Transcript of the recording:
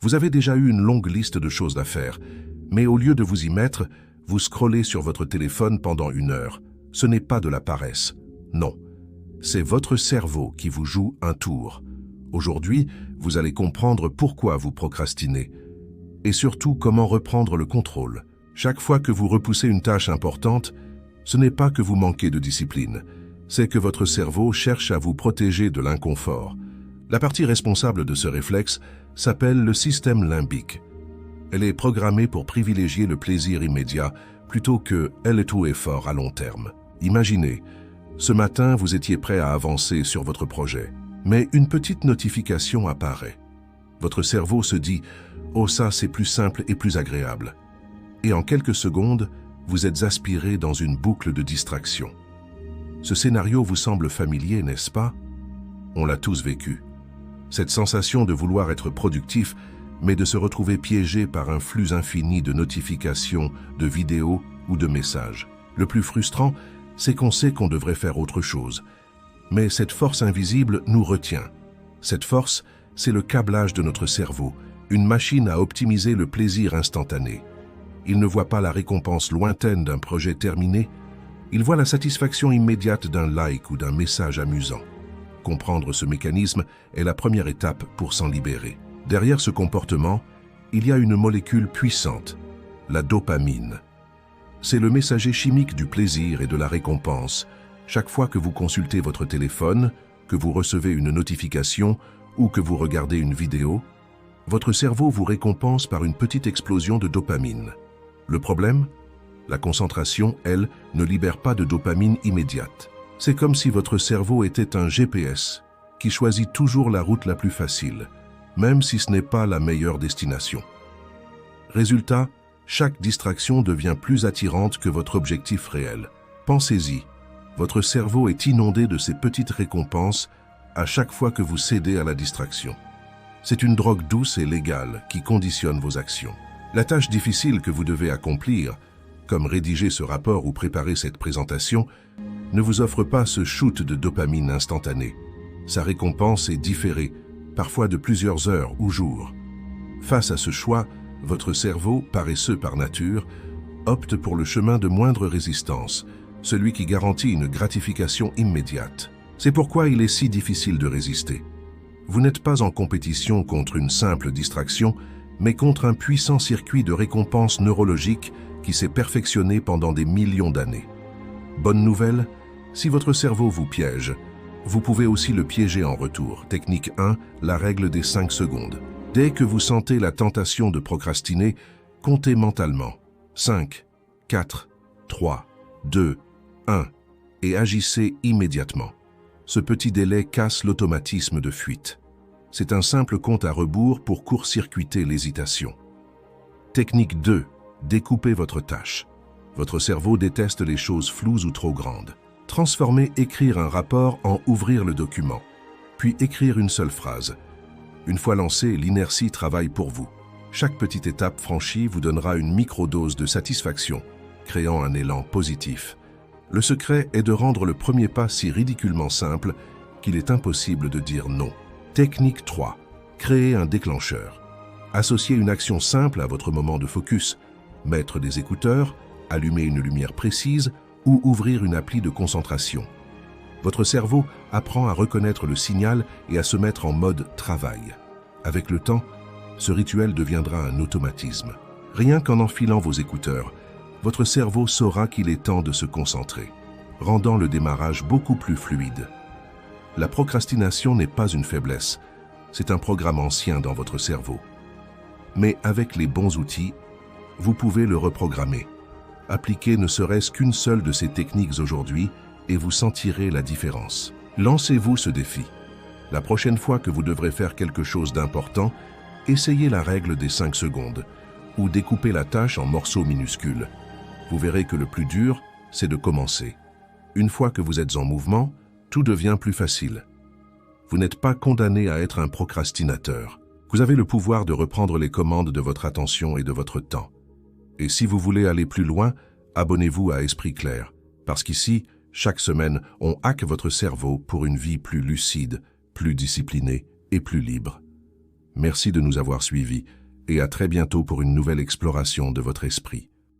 Vous avez déjà eu une longue liste de choses à faire, mais au lieu de vous y mettre, vous scrollez sur votre téléphone pendant 1 heure. Ce n'est pas de la paresse. Non. C'est votre cerveau qui vous joue un tour. Aujourd'hui, vous allez comprendre pourquoi vous procrastinez et surtout comment reprendre le contrôle. Chaque fois que vous repoussez une tâche importante, ce n'est pas que vous manquez de discipline, c'est que votre cerveau cherche à vous protéger de l'inconfort. La partie responsable de ce réflexe s'appelle le système limbique. Elle est programmée pour privilégier le plaisir immédiat plutôt que tout effort à long terme. Imaginez, ce matin, vous étiez prêt à avancer sur votre projet, mais une petite notification apparaît. Votre cerveau se dit « Oh ça, c'est plus simple et plus agréable ». Et en quelques secondes, vous êtes aspiré dans une boucle de distraction. Ce scénario vous semble familier, n'est-ce pas? On l'a tous vécu. Cette sensation de vouloir être productif, mais de se retrouver piégé par un flux infini de notifications, de vidéos ou de messages. Le plus frustrant, c'est qu'on sait qu'on devrait faire autre chose. Mais cette force invisible nous retient. Cette force, c'est le câblage de notre cerveau, une machine à optimiser le plaisir instantané. Il ne voit pas la récompense lointaine d'un projet terminé, il voit la satisfaction immédiate d'un like ou d'un message amusant. Comprendre ce mécanisme est la première étape pour s'en libérer. Derrière ce comportement, il y a une molécule puissante, la dopamine. C'est le messager chimique du plaisir et de la récompense. Chaque fois que vous consultez votre téléphone, que vous recevez une notification ou que vous regardez une vidéo, votre cerveau vous récompense par une petite explosion de dopamine. Le problème? La concentration, elle, ne libère pas de dopamine immédiate. C'est comme si votre cerveau était un GPS qui choisit toujours la route la plus facile, même si ce n'est pas la meilleure destination. Résultat, chaque distraction devient plus attirante que votre objectif réel. Pensez-y, votre cerveau est inondé de ces petites récompenses à chaque fois que vous cédez à la distraction. C'est une drogue douce et légale qui conditionne vos actions. La tâche difficile que vous devez accomplir, comme rédiger ce rapport ou préparer cette présentation, ne vous offre pas ce shoot de dopamine instantané. Sa récompense est différée, parfois de plusieurs heures ou jours. Face à ce choix, votre cerveau, paresseux par nature, opte pour le chemin de moindre résistance, celui qui garantit une gratification immédiate. C'est pourquoi il est si difficile de résister. Vous n'êtes pas en compétition contre une simple distraction, mais contre un puissant circuit de récompense neurologique qui s'est perfectionné pendant des millions d'années. Bonne nouvelle, si votre cerveau vous piège, vous pouvez aussi le piéger en retour. Technique 1, la règle des 5 secondes. Dès que vous sentez la tentation de procrastiner, comptez mentalement. 5, 4, 3, 2, 1 et agissez immédiatement. Ce petit délai casse l'automatisme de fuite. C'est un simple compte à rebours pour court-circuiter l'hésitation. Technique 2. Découpez votre tâche. Votre cerveau déteste les choses floues ou trop grandes. Transformez écrire un rapport en ouvrir le document, puis écrire une seule phrase. Une fois lancé, l'inertie travaille pour vous. Chaque petite étape franchie vous donnera une microdose de satisfaction, créant un élan positif. Le secret est de rendre le premier pas si ridiculement simple qu'il est impossible de dire non. Technique 3. Créer un déclencheur. Associez une action simple à votre moment de focus. Mettre des écouteurs, allumer une lumière précise ou ouvrir une appli de concentration. Votre cerveau apprend à reconnaître le signal et à se mettre en mode travail. Avec le temps, ce rituel deviendra un automatisme. Rien qu'en enfilant vos écouteurs, votre cerveau saura qu'il est temps de se concentrer, rendant le démarrage beaucoup plus fluide. La procrastination n'est pas une faiblesse, c'est un programme ancien dans votre cerveau. Mais avec les bons outils, vous pouvez le reprogrammer. Appliquez ne serait-ce qu'une seule de ces techniques aujourd'hui et vous sentirez la différence. Lancez-vous ce défi. La prochaine fois que vous devrez faire quelque chose d'important, essayez la règle des 5 secondes ou découpez la tâche en morceaux minuscules. Vous verrez que le plus dur, c'est de commencer. Une fois que vous êtes en mouvement, tout devient plus facile. Vous n'êtes pas condamné à être un procrastinateur. Vous avez le pouvoir de reprendre les commandes de votre attention et de votre temps. Et si vous voulez aller plus loin, abonnez-vous à Esprit Clair, parce qu'ici, chaque semaine, on hack votre cerveau pour une vie plus lucide, plus disciplinée et plus libre. Merci de nous avoir suivis et à très bientôt pour une nouvelle exploration de votre esprit.